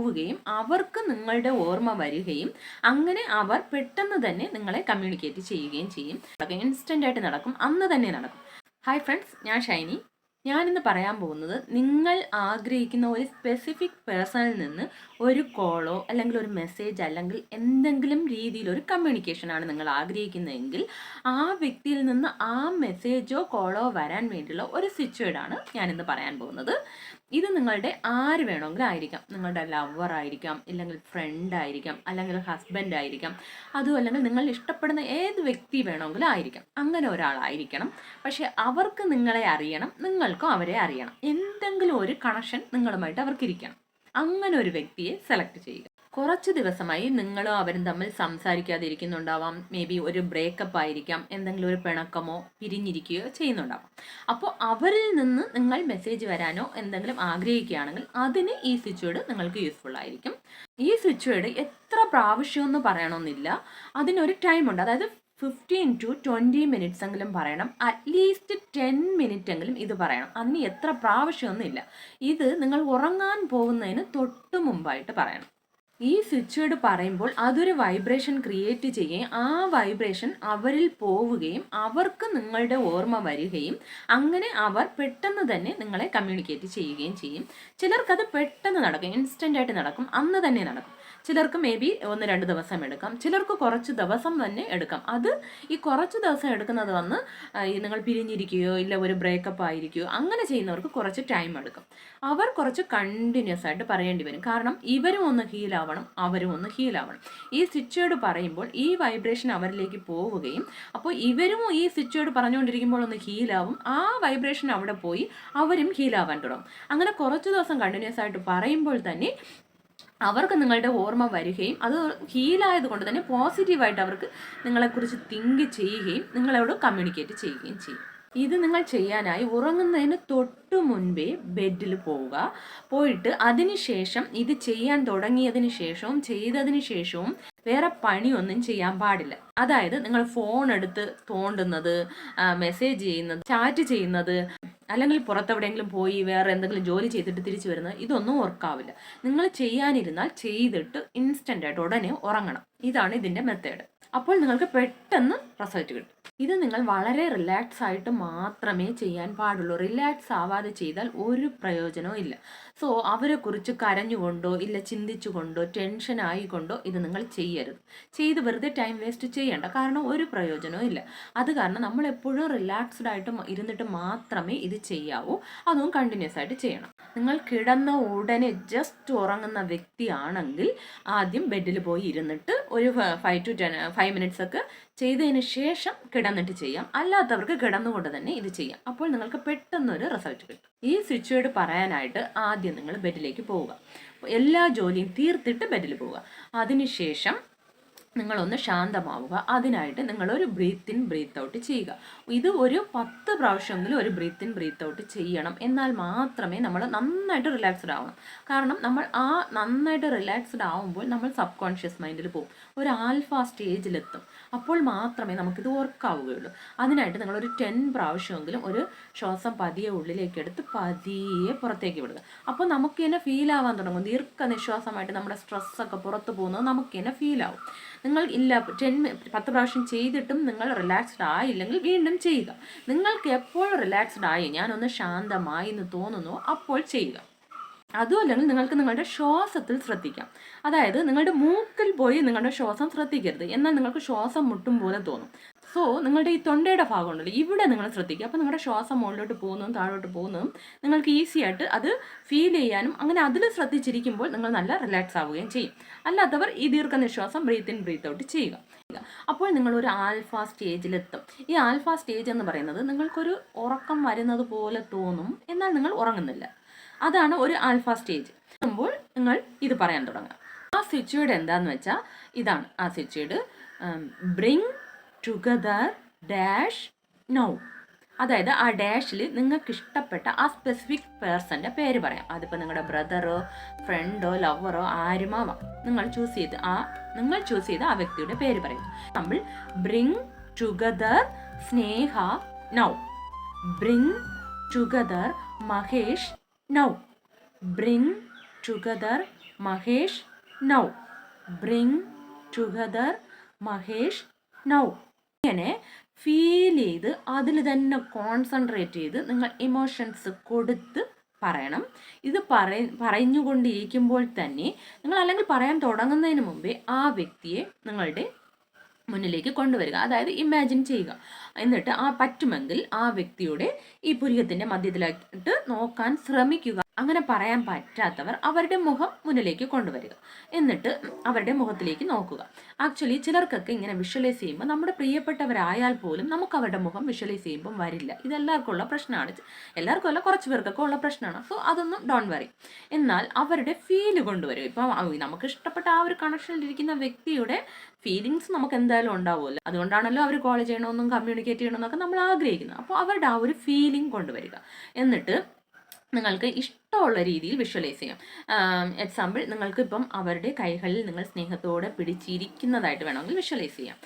പോവുകയും അവർക്ക് നിങ്ങളുടെ ഓർമ്മ വരികയും അങ്ങനെ അവർ പെട്ടെന്ന് തന്നെ നിങ്ങളെ കമ്മ്യൂണിക്കേറ്റ് ചെയ്യുകയും ചെയ്യും. ഇൻസ്റ്റൻ്റ് ആയിട്ട് നടക്കും, അന്ന് തന്നെ നടക്കും. ഹായ് ഫ്രണ്ട്സ്, ഞാൻ ഷൈനി. ഞാനിന്ന് പറയാൻ പോകുന്നത്, നിങ്ങൾ ആഗ്രഹിക്കുന്ന ഒരു സ്പെസിഫിക് പേഴ്സണിൽ നിന്ന് ഒരു കോളോ അല്ലെങ്കിൽ ഒരു മെസ്സേജ് അല്ലെങ്കിൽ എന്തെങ്കിലും രീതിയിലൊരു കമ്മ്യൂണിക്കേഷനാണ് നിങ്ങൾ ആഗ്രഹിക്കുന്നതെങ്കിൽ ആ വ്യക്തിയിൽ നിന്ന് ആ മെസ്സേജോ കോളോ വരാൻ വേണ്ടിയുള്ള ഒരു സിറ്റുവേഷനാണ് ഞാനിന്ന് പറയാൻ പോകുന്നത്. ഇത് നിങ്ങളുടെ ആര് വേണമെങ്കിലും ആയിരിക്കാം. നിങ്ങളുടെ ലവർ ആയിരിക്കാം, ഇല്ലെങ്കിൽ ഫ്രണ്ട് ആയിരിക്കാം, അല്ലെങ്കിൽ ഹസ്ബൻഡ് ആയിരിക്കാം, അതും അല്ലെങ്കിൽ നിങ്ങൾ ഇഷ്ടപ്പെടുന്ന ഏത് വ്യക്തി വേണമെങ്കിലും ആയിരിക്കാം. അങ്ങനെ ഒരാളായിരിക്കണം. പക്ഷെ അവർക്ക് നിങ്ങളെ അറിയണം, നിങ്ങൾക്കും അവരെ അറിയണം. എന്തെങ്കിലും ഒരു കണക്ഷൻ നിങ്ങളുമായിട്ട് അവർക്കിരിക്കണം. അങ്ങനെ ഒരു വ്യക്തിയെ സെലക്ട് ചെയ്യുക. കുറച്ച് ദിവസമായി നിങ്ങളും അവരും തമ്മിൽ സംസാരിക്കാതിരിക്കുന്നുണ്ടാവാം. മേ ബി ഒരു ബ്രേക്കപ്പ് ആയിരിക്കാം, എന്തെങ്കിലും ഒരു പിണക്കമോ പിരിഞ്ഞിരിക്കുകയോ ചെയ്യുന്നുണ്ടാവാം. അപ്പോൾ അവരിൽ നിന്ന് നിങ്ങൾ മെസ്സേജ് വരാനോ എന്തെങ്കിലും ആഗ്രഹിക്കുകയാണെങ്കിൽ അതിന് ഈ സ്വിച്ച് വേർഡ് നിങ്ങൾക്ക് യൂസ്ഫുൾ ആയിരിക്കും. ഈ സ്വിച്ച് വേർഡ് എത്ര പ്രാവശ്യമെന്ന് പറയണമെന്നില്ല, അതിനൊരു ടൈമുണ്ട്. അതായത് 15 to 20 മിനിറ്റ്സ് എങ്കിലും പറയണം. അറ്റ്ലീസ്റ്റ് 10 മിനിറ്റ് എങ്കിലും ഇത് പറയണം. അതിന് എത്ര പ്രാവശ്യമൊന്നുമില്ല. ഇത് നിങ്ങൾ ഉറങ്ങാൻ പോകുന്നതിന് തൊട്ട് മുമ്പായിട്ട് പറയണം. ഈ സ്വിച്ച് വേർഡ് പറയുമ്പോൾ അതൊരു വൈബ്രേഷൻ ക്രിയേറ്റ് ചെയ്യുകയും ആ വൈബ്രേഷൻ അവരിൽ പോവുകയും അവർക്ക് നിങ്ങളുടെ ഓർമ്മ വരികയും അങ്ങനെ അവർ പെട്ടെന്ന് തന്നെ നിങ്ങളെ കമ്മ്യൂണിക്കേറ്റ് ചെയ്യുകയും ചെയ്യും. ചിലർക്കത് പെട്ടെന്ന് നടക്കും, ഇൻസ്റ്റൻ്റ് ആയിട്ട് നടക്കും, അന്ന് തന്നെ നടക്കും. ചിലർക്ക് മേ ബി 1-2 ദിവസം എടുക്കാം, ചിലർക്ക് കുറച്ച് ദിവസം തന്നെ എടുക്കാം. അത് ഈ കുറച്ച് ദിവസം എടുക്കുന്നത് വന്ന് നിങ്ങൾ പിരിഞ്ഞിരിക്കുകയോ ഇല്ല ഒരു ബ്രേക്കപ്പ് ആയിരിക്കുകയോ അങ്ങനെ ചെയ്യുന്നവർക്ക് കുറച്ച് ടൈം എടുക്കും. അവർ കുറച്ച് കണ്ടിന്യൂസ് ആയിട്ട് പറയേണ്ടി വരും. കാരണം ഇവരും ഒന്ന് ഹീലാവണം, അവരും ഒന്ന് ഹീലാവണം. ഈ സ്വിച്ച് വേർഡ് പറയുമ്പോൾ ഈ വൈബ്രേഷൻ അവരിലേക്ക് പോവുകയും അപ്പോൾ ഇവരും ഈ സ്വിച്ച് വേർഡ് പറഞ്ഞുകൊണ്ടിരിക്കുമ്പോൾ ഒന്ന് ഹീലാവും. ആ വൈബ്രേഷൻ അവിടെ പോയി അവരും ഹീലാവാൻ തുടങ്ങും. അങ്ങനെ കുറച്ച് ദിവസം കണ്ടിന്യൂസ് ആയിട്ട് പറയുമ്പോൾ തന്നെ അവർക്ക് നിങ്ങളുടെ ഓർമ്മ വരികയും അത് ഹീലായത് കൊണ്ട് തന്നെ പോസിറ്റീവായിട്ട് അവർക്ക് നിങ്ങളെക്കുറിച്ച് തിങ്ക് ചെയ്യുകയും നിങ്ങളോട് കമ്മ്യൂണിക്കേറ്റ് ചെയ്യുകയും ചെയ്യും. ഇത് നിങ്ങൾ ചെയ്യാനായി ഉറങ്ങുന്നതിന് തൊട്ട് മുൻപേ ബെഡിൽ പോയിട്ട് അതിനുശേഷം ഇത് ചെയ്യാൻ തുടങ്ങിയതിന് ശേഷവും ചെയ്തതിന് ശേഷവും വേറെ പണിയൊന്നും ചെയ്യാൻ പാടില്ല. അതായത് നിങ്ങൾ ഫോൺ എടുത്ത് തോണ്ടുന്നത്, മെസ്സേജ് ചെയ്യുന്നത്, ചാറ്റ് ചെയ്യുന്നത്, അല്ലെങ്കിൽ പുറത്തെവിടെയെങ്കിലും പോയി വേറെ എന്തെങ്കിലും ജോലി ചെയ്തിട്ട് തിരിച്ചു വരുന്നത്, ഇതൊന്നും വർക്കാവില്ല. നിങ്ങൾ ചെയ്യാനിരുന്നാൽ ചെയ്തിട്ട് ഇൻസ്റ്റൻ്റ് ആയിട്ട് ഉടനെ ഉറങ്ങണം. ഇതാണ് ഇതിൻ്റെ മെത്തേഡ്. അപ്പോൾ നിങ്ങൾക്ക് പെട്ടെന്ന് റിസൾട്ട് കിട്ടും. ഇത് നിങ്ങൾ വളരെ റിലാക്സ് ആയിട്ട് മാത്രമേ ചെയ്യാൻ പാടുള്ളൂ. റിലാക്സ് ആവാതെ ചെയ്താൽ ഒരു പ്രയോജനവും ഇല്ല. സോ അവരെക്കുറിച്ച് കരഞ്ഞുകൊണ്ടോ ഇല്ല ചിന്തിച്ചുകൊണ്ടോ ടെൻഷൻ ആയിക്കൊണ്ടോ ഇത് നിങ്ങൾ ചെയ്യരുത്. ചെയ്ത് വെറുതെ ടൈം വേസ്റ്റ് ചെയ്യേണ്ട, കാരണം ഒരു പ്രയോജനവും ഇല്ല. അത് കാരണം നമ്മൾ എപ്പോഴും റിലാക്സ്ഡ് ആയിട്ട് ഇരുന്നിട്ട് മാത്രമേ ഇത് ചെയ്യാവൂ. അതും കണ്ടിന്യൂസ് ആയിട്ട് ചെയ്യണം. നിങ്ങൾ കിടന്ന ഉടനെ ജസ്റ്റ് ഉറങ്ങുന്ന വ്യക്തിയാണെങ്കിൽ ആദ്യം ബെഡിൽ പോയി ഇരുന്നിട്ട് ഒരു 5 to 5 മിനിറ്റ്സ് ഒക്കെ ചെയ്തതിന് ശേഷം കിടന്നിട്ട് ചെയ്യാം. അല്ലാത്തവർക്ക് കിടന്നുകൊണ്ട് തന്നെ ഇത് ചെയ്യാം. അപ്പോൾ നിങ്ങൾക്ക് പെട്ടെന്നൊരു റിസൾട്ട് കിട്ടും. ഈ സ്വിച്ച് വേർഡ് പറയാനായിട്ട് ആദ്യം നിങ്ങൾ ബെഡിലേക്ക് പോവുക. എല്ലാ ജോലിയും തീർത്തിട്ട് ബെഡിൽ പോവുക. അതിനുശേഷം നിങ്ങളൊന്ന് ശാന്തമാവുക. അതിനായിട്ട് നിങ്ങളൊരു ബ്രീത്ത് ഇൻ ബ്രീത്ത് ഔട്ട് ചെയ്യുക. ഇത് ഒരു 10 പ്രാവശ്യമെങ്കിലും ഒരു ബ്രീത്ത് ഇൻ ബ്രീത്ത് ഔട്ട് ചെയ്യണം. എന്നാൽ മാത്രമേ നമ്മൾ നന്നായിട്ട് റിലാക്സ്ഡ് ആവണം. കാരണം നമ്മൾ ആ നന്നായിട്ട് റിലാക്സ്ഡ് ആവുമ്പോൾ നമ്മൾ സബ് കോൺഷ്യസ് മൈൻഡിൽ പോകും, ഒരു ആൽഫ സ്റ്റേജിലെത്തും. അപ്പോൾ മാത്രമേ നമുക്കിത് വർക്കാവുകയുള്ളൂ. അതിനായിട്ട് നിങ്ങളൊരു 10 പ്രാവശ്യമെങ്കിലും ഒരു ശ്വാസം പതിയെ ഉള്ളിലേക്ക് എടുത്ത് പതിയെ പുറത്തേക്ക് വിടുക. അപ്പോൾ നമുക്ക് തന്നെ ഫീൽ ആവാൻ തുടങ്ങും. ദീർഘനിശ്വാസമായിട്ട് നമ്മുടെ സ്ട്രെസ്സൊക്കെ പുറത്ത് പോകുന്നത് നമുക്ക് തന്നെ ഫീൽ ആവും. നിങ്ങൾ 10 പ്രാവശ്യം ചെയ്തിട്ടും നിങ്ങൾ റിലാക്സ്ഡ് ആയില്ലെങ്കിൽ വീണ്ടും ചെയ്യുക. നിങ്ങൾക്ക് എപ്പോൾ റിലാക്സ്ഡ് ആയി ഞാനൊന്ന് ശാന്തമായി എന്ന് തോന്നുന്നു അപ്പോൾ ചെയ്യുക. അതും അല്ലെങ്കിൽ നിങ്ങൾക്ക് നിങ്ങളുടെ ശ്വാസത്തിൽ ശ്രദ്ധിക്കാം. അതായത് നിങ്ങളുടെ മൂക്കിൽ പോയി നിങ്ങളുടെ ശ്വാസം ശ്രദ്ധിക്കരുത്, എന്നാൽ നിങ്ങൾക്ക് ശ്വാസം മുട്ടും പോലെ തോന്നും. സോ നിങ്ങളുടെ ഈ തൊണ്ടയുടെ ഭാഗം ഉണ്ടല്ലോ, ഇവിടെ നിങ്ങൾ ശ്രദ്ധിക്കുക. അപ്പോൾ നിങ്ങളുടെ ശ്വാസം മുകളിലോട്ട് പോകുന്നതും താഴോട്ട് പോകുന്നതും നിങ്ങൾക്ക് ഈസി ആയിട്ട് അത് ഫീൽ ചെയ്യാനും അങ്ങനെ അതിൽ ശ്രദ്ധിച്ചിരിക്കുമ്പോൾ നിങ്ങൾ നല്ല റിലാക്സ് ആവുകയും ചെയ്യും. അല്ലാത്തവർ ഈ ദീർഘനിശ്വാസം ബ്രീത്ത് ഇൻ ബ്രീത്ത് ഔട്ട് ചെയ്യുക. അപ്പോൾ നിങ്ങളൊരു ആൽഫ സ്റ്റേജിലെത്തും. ഈ ആൽഫ സ്റ്റേജ് എന്ന് പറയുന്നത് നിങ്ങൾക്കൊരു ഉറക്കം വരുന്നത് പോലെ തോന്നും, എന്നാൽ നിങ്ങൾ ഉറങ്ങുന്നില്ല. അതാണ് ഒരു ആൽഫ സ്റ്റേജ്. ആകുമ്പോൾ നിങ്ങൾ ഇത് പറയാൻ തുടങ്ങുക. ആ സ്വിച്ച് വേർഡ് എന്താണെന്ന് വെച്ചാൽ ഇതാണ് ആ switch word: bring together dash now. അതായത് ആ ഡാഷിൽ നിങ്ങൾക്ക് ഇഷ്ടപ്പെട്ട ആ സ്പെസിഫിക് പേഴ്സൻ്റെ പേര് പറയാം. അതിപ്പോൾ നിങ്ങളുടെ ബ്രദറോ ഫ്രണ്ടോ ലവറോ ആരുമാവാം. നിങ്ങൾ ചൂസ് ചെയ്ത ആ വ്യക്തിയുടെ പേര് പറയും. നമ്മൾ bring together Sneha now, bring together Mahesh now, bring together Mahesh now, bring together Mahesh now. ഇങ്ങനെ ഫീൽ ചെയ്ത് അതിൽ തന്നെ കോൺസെൻട്രേറ്റ് ചെയ്ത് നിങ്ങൾ ഇമോഷൻസ് കൊടുത്ത് പറയണം. ഇത് പറഞ്ഞുകൊണ്ടിരിക്കുമ്പോൾ തന്നെ നിങ്ങൾ അല്ലെങ്കിൽ പറയാൻ തുടങ്ങുന്നതിന് മുമ്പേ ആ വ്യക്തിയെ നിങ്ങളുടെ മുന്നിലേക്ക് കൊണ്ടുവരിക, അതായത് ഇമാജിൻ ചെയ്യുക. എന്നിട്ട് പറ്റുമെങ്കിൽ ആ വ്യക്തിയുടെ ഈ പുരികത്തിൻ്റെ മധ്യത്തിലായിട്ട് നോക്കാൻ ശ്രമിക്കുക. അങ്ങനെ പറയാൻ പറ്റാത്തവർ അവരുടെ മുഖം മുന്നിലേക്ക് കൊണ്ടുവരിക, എന്നിട്ട് അവരുടെ മുഖത്തിലേക്ക് നോക്കുക. ആക്ച്വലി ചിലർക്കൊക്കെ ഇങ്ങനെ വിഷ്വലൈസ് ചെയ്യുമ്പോൾ നമ്മുടെ പ്രിയപ്പെട്ടവരായാൽ പോലും നമുക്ക് അവരുടെ മുഖം വിഷ്വലൈസ് ചെയ്യുമ്പം വരില്ല. ഇതെല്ലാവർക്കും ഉള്ള പ്രശ്നമാണ്, എല്ലാവർക്കും അല്ല കുറച്ച് പേർക്കൊക്കെ ഉള്ള പ്രശ്നമാണ്. സോ അതൊന്നും ഡോണ്ട് വറി. എന്നാൽ അവരുടെ ഫീല് കൊണ്ടുവരും. ഇപ്പം നമുക്ക് ഇഷ്ടപ്പെട്ട ആ ഒരു കണക്ഷനിലിരിക്കുന്ന വ്യക്തിയുടെ ഫീലിങ്സ് നമുക്ക് എന്തായാലും ഉണ്ടാവുമല്ലോ. അതുകൊണ്ടാണല്ലോ അവർ കോൾ ചെയ്യണമെന്നും കമ്മ്യൂണിക്കേറ്റ് ചെയ്യണമെന്നൊക്കെ നമ്മൾ ആഗ്രഹിക്കുന്നത്. അപ്പോൾ അവരുടെ ആ ഒരു ഫീലിംഗ് കൊണ്ടുവരിക. എന്നിട്ട് നിങ്ങൾക്ക് ഇഷ്ടമുള്ള രീതിയിൽ വിഷ്വലൈസ് ചെയ്യാം. എക്സാമ്പിൾ, നിങ്ങൾക്ക് ഇപ്പം അവരുടെ കൈകളിൽ നിങ്ങൾ സ്നേഹത്തോടെ പിടിച്ചിരിക്കുന്നതായിട്ട് വേണമെങ്കിൽ വിഷ്വലൈസ് ചെയ്യാം.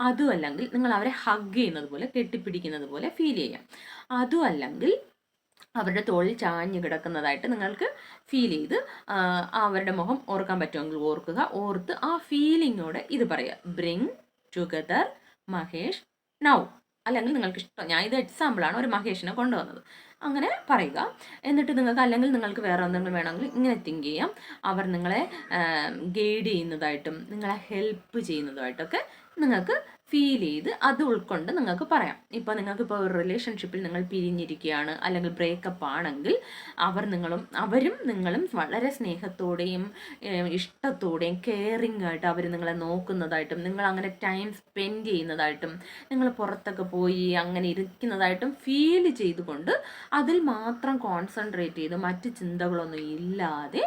അതും അല്ലെങ്കിൽ നിങ്ങൾ അവരെ ഹഗ് ചെയ്യുന്നത് പോലെ, കെട്ടിപ്പിടിക്കുന്നത് പോലെ ഫീൽ ചെയ്യാം. അതും അല്ലെങ്കിൽ അവരുടെ തോളിൽ ചാഞ്ഞു കിടക്കുന്നതായിട്ട് നിങ്ങൾക്ക് ഫീൽ ചെയ്ത് അവരുടെ മുഖം ഓർക്കാൻ പറ്റുമെങ്കിൽ ഓർക്കുക. ഓർത്ത് ആ ഫീലിങ്ങോടെ ഇത് പറയുക, ബ്രിങ് ടുഗദർ മഹേഷ് നൗ. അല്ലെങ്കിൽ നിങ്ങൾക്ക് ഇഷ്ടം, ഞാൻ ഇത് എക്സാമ്പിളാണ് ഒരു മഹേഷിനെ കൊണ്ടുവന്നത്, അങ്ങനെ പറയുക. എന്നിട്ട് നിങ്ങൾക്ക് വേറെ എന്തെങ്കിലും വേണമെങ്കിൽ ഇങ്ങനെ തിങ്ക് ചെയ്യാം. അവർ നിങ്ങളെ ഗൈഡ് ചെയ്യുന്നതായിട്ടും നിങ്ങളെ ഹെൽപ്പ് ചെയ്യുന്നതായിട്ടൊക്കെ നിങ്ങൾക്ക് ഫീൽ ചെയ്ത് അത് ഉൾക്കൊണ്ട് നിങ്ങൾക്ക് പറയാം. ഇപ്പോൾ നിങ്ങൾക്കിപ്പോൾ ഒരു റിലേഷൻഷിപ്പിൽ നിങ്ങൾ പിരിഞ്ഞിരിക്കുകയാണ്, അല്ലെങ്കിൽ ബ്രേക്കപ്പ് ആണെങ്കിൽ അവരും നിങ്ങളും വളരെ സ്നേഹത്തോടെയും ഇഷ്ടത്തോടെയും കെയറിങ് ആയിട്ട് അവർ നിങ്ങളെ നോക്കുന്നതായിട്ടും നിങ്ങൾ അങ്ങനെ ടൈം സ്പെൻഡ് ചെയ്യുന്നതായിട്ടും നിങ്ങൾ പുറത്തൊക്കെ പോയി അങ്ങനെ ഇരിക്കുന്നതായിട്ടും ഫീൽ ചെയ്തുകൊണ്ട് അതിൽ മാത്രം കോൺസെൻട്രേറ്റ് ചെയ്ത് മറ്റ് ചിന്തകളൊന്നും ഇല്ലാതെ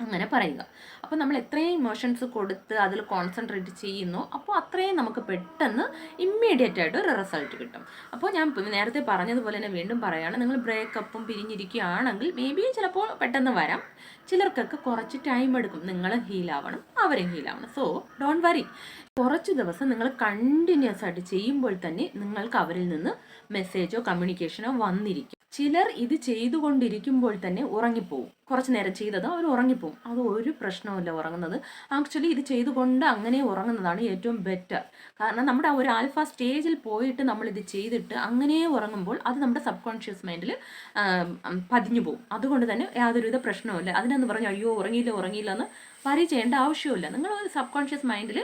അങ്ങനെ പറയുക. അപ്പോൾ നമ്മൾ എത്രയും ഇമോഷൻസ് കൊടുത്ത് അതിൽ കോൺസെൻട്രേറ്റ് ചെയ്യുന്നു, അപ്പോൾ അത്രയും നമുക്ക് പെട്ടെന്ന് ഇമ്മീഡിയറ്റ് ആയിട്ട് ഒരു റിസൾട്ട് കിട്ടും. അപ്പോൾ ഞാൻ നേരത്തെ പറഞ്ഞതുപോലെ തന്നെ വീണ്ടും പറയുകയാണ്, നിങ്ങൾ ബ്രേക്കപ്പും പിരിഞ്ഞിരിക്കുകയാണെങ്കിൽ മേ ബി ചിലപ്പോൾ പെട്ടെന്ന് വരാം. ചിലർക്കൊക്കെ കുറച്ച് ടൈം എടുക്കും. നിങ്ങൾ ഹീലാവണം, അവരും ഹീലാവണം. So don't worry. കുറച്ച് ദിവസം നിങ്ങൾ കണ്ടിന്യൂസ് ആയിട്ട് ചെയ്യുമ്പോൾ തന്നെ നിങ്ങൾക്ക് അവരിൽ നിന്ന് മെസ്സേജോ കമ്മ്യൂണിക്കേഷനോ വന്നിരിക്കും. ചിലർ ഇത് ചെയ്തുകൊണ്ടിരിക്കുമ്പോൾ തന്നെ ഉറങ്ങിപ്പോവും. കുറച്ച് നേരം ചെയ്തത് അവർ ഉറങ്ങിപ്പോവും. അത് ഒരു പ്രശ്നവുമില്ല ഉറങ്ങുന്നത്. ആക്ച്വലി ഇത് ചെയ്തുകൊണ്ട് അങ്ങനെ ഉറങ്ങുന്നതാണ് ഏറ്റവും ബെറ്റർ. കാരണം നമ്മുടെ ആ ഒരു ആൽഫ സ്റ്റേജിൽ പോയിട്ട് നമ്മളിത് ചെയ്തിട്ട് അങ്ങനെ ഉറങ്ങുമ്പോൾ അത് നമ്മുടെ സബ് കോൺഷ്യസ് മൈൻഡിൽ പതിഞ്ഞു പോകും. അതുകൊണ്ട് തന്നെ യാതൊരുവിധ പ്രശ്നവുമില്ല. അതിനെന്ന് പറഞ്ഞ് അയ്യോ ഉറങ്ങിയില്ല എന്ന് വരി ചെയ്യേണ്ട ആവശ്യമില്ല. നിങ്ങൾ സബ് കോൺഷ്യസ് മൈൻഡിൽ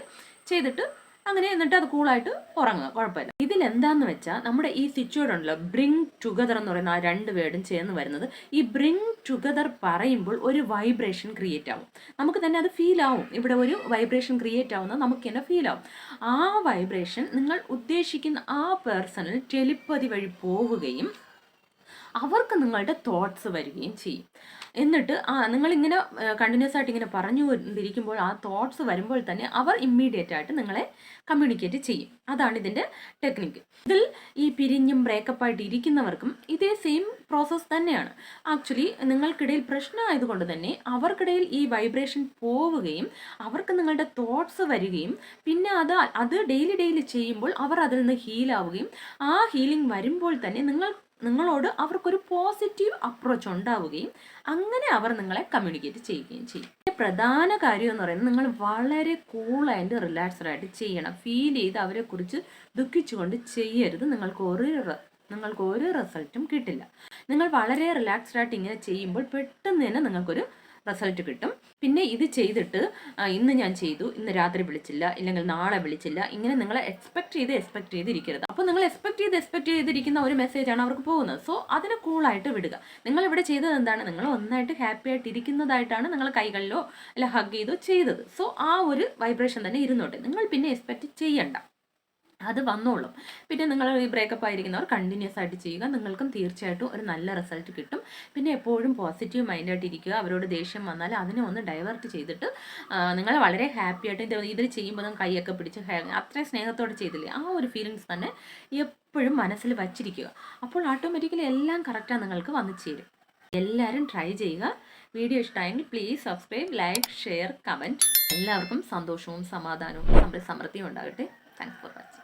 ചെയ്തിട്ട് അങ്ങനെ എന്നിട്ട് അത് കൂളായിട്ട് ഉറങ്ങുക, കുഴപ്പമില്ല. ഇതിലെന്താന്ന് വെച്ചാൽ നമ്മുടെ ഈ സ്വിച്ച് ഉണ്ടല്ലോ, ബ്രിങ് ടുഗദർ എന്ന് പറയുന്ന ആ രണ്ട് വേർഡും ചേർന്ന് വരുന്നത്, ഈ ബ്രിങ് ടുഗദർ പറയുമ്പോൾ ഒരു വൈബ്രേഷൻ ക്രിയേറ്റ് ആവും. നമുക്ക് തന്നെ അത് ഫീൽ ആവും. ഇവിടെ ഒരു വൈബ്രേഷൻ ക്രിയേറ്റ് ആവുന്നത് നമുക്ക് തന്നെ ഫീൽ ആവും. ആ വൈബ്രേഷൻ നിങ്ങൾ ഉദ്ദേശിക്കുന്ന ആ പേഴ്സണിൽ ടെലിപ്പതി വഴി പോവുകയും അവർക്ക് നിങ്ങളുടെ തോട്ട്സ് വരികയും ചെയ്യും. എന്നിട്ട് നിങ്ങളിങ്ങനെ കണ്ടിന്യൂസ് ആയിട്ട് ഇങ്ങനെ പറഞ്ഞുകൊണ്ടിരിക്കുമ്പോൾ ആ തോട്ട്സ് വരുമ്പോൾ തന്നെ അവർ ഇമ്മീഡിയറ്റ് ആയിട്ട് നിങ്ങളെ കമ്മ്യൂണിക്കേറ്റ് ചെയ്യും. അതാണ് ഇതിൻ്റെ ടെക്നിക്ക്. ഇതിൽ ഈ പിരിഞ്ഞും ബ്രേക്കപ്പായിട്ട് ഇരിക്കുന്നവർക്കും ഇതേ സെയിം പ്രോസസ്സ് തന്നെയാണ്. ആക്ച്വലി നിങ്ങൾക്കിടയിൽ പ്രശ്നമായതുകൊണ്ട് തന്നെ അവർക്കിടയിൽ ഈ വൈബ്രേഷൻ പോവുകയും അവർക്ക് നിങ്ങളുടെ തോട്ട്സ് വരികയും പിന്നെ അത് ഡെയിലി ചെയ്യുമ്പോൾ അവർ അതിൽ നിന്ന് ഹീലാവുകയും ആ ഹീലിംഗ് വരുമ്പോൾ തന്നെ നിങ്ങളോട് അവർക്കൊരു പോസിറ്റീവ് അപ്രോച്ച് ഉണ്ടാവുകയും അങ്ങനെ അവർ നിങ്ങളെ കമ്മ്യൂണിക്കേറ്റ് ചെയ്യുകയും ചെയ്യും. പ്രധാന കാര്യം എന്ന് പറയുന്നത് നിങ്ങൾ വളരെ കൂളായിട്ട് റിലാക്സ്ഡ് ആയിട്ട് ചെയ്യണം. ഫീൽ ചെയ്ത് അവരെക്കുറിച്ച് ദുഃഖിച്ചുകൊണ്ട് ചെയ്യരുത്. നിങ്ങൾക്ക് ഒരു റിസൾട്ടും കിട്ടില്ല. നിങ്ങൾ വളരെ റിലാക്സ്ഡ് ആയിട്ട് ഇങ്ങനെ ചെയ്യുമ്പോൾ പെട്ടെന്ന് തന്നെ നിങ്ങൾക്കൊരു റിസൾട്ട് കിട്ടും. പിന്നെ ഇത് ചെയ്തിട്ട് ഇന്ന് ഞാൻ ചെയ്തു, ഇന്ന് രാത്രി വിളിച്ചില്ല, ഇല്ലെങ്കിൽ നാളെ വിളിച്ചില്ല, ഇങ്ങനെ നിങ്ങൾ എക്സ്പെക്ട് ചെയ്തിരിക്കരുത്. അപ്പോൾ നിങ്ങൾ എക്സ്പെക്ട് ചെയ്തിരിക്കുന്ന ഒരു മെസ്സേജാണ് അവർക്ക് പോകുന്നത്. സോ അതിനെ കൂളായിട്ട് വിടുക. നിങ്ങൾ ഇവിടെ ചെയ്തത് എന്താണ്? നിങ്ങൾ ഒന്നായിട്ട് ഹാപ്പി ആയിട്ട് ഇരിക്കുന്നതായിട്ടാണ് നിങ്ങൾ കൈകളിലോ അല്ല ഹഗ് ചെയ്തോ ചെയ്തത്. സോ ആ ഒരു വൈബ്രേഷൻ തന്നെ ഇരുന്നോട്ടെ. നിങ്ങൾ പിന്നെ എക്സ്പെക്ട് ചെയ്യണ്ട, അത് വന്നോളും. പിന്നെ നിങ്ങൾ ഈ ബ്രേക്കപ്പ് ആയിരിക്കുന്നവർ കണ്ടിന്യൂസ് ആയിട്ട് ചെയ്യുക. നിങ്ങൾക്കും തീർച്ചയായിട്ടും ഒരു നല്ല റിസൾട്ട് കിട്ടും. പിന്നെ എപ്പോഴും പോസിറ്റീവ് മൈൻഡായിട്ട് ഇരിക്കുക. അവരോട് ദേഷ്യം വന്നാൽ അതിനെ ഒന്ന് ഡൈവേർട്ട് ചെയ്തിട്ട് നിങ്ങൾ വളരെ ഹാപ്പി ആയിട്ട് ഇതിൽ ചെയ്യുമ്പോൾ കൈയൊക്കെ പിടിച്ച് അത്രയും സ്നേഹത്തോടെ ചെയ്തില്ലേ, ആ ഒരു ഫീലിങ്സ് തന്നെ എപ്പോഴും മനസ്സിൽ വച്ചിരിക്കുക. അപ്പോൾ ഓട്ടോമാറ്റിക്കലി എല്ലാം കറക്റ്റാണ് നിങ്ങൾക്ക് വന്നു ചേരും. എല്ലാവരും ട്രൈ ചെയ്യുക. വീഡിയോ ഇഷ്ടമായെങ്കിൽ please subscribe, like, share, comment. എല്ലാവർക്കും സന്തോഷവും സമാധാനവും സമൃദ്ധിയും ഉണ്ടാകട്ടെ. Thanks for watching.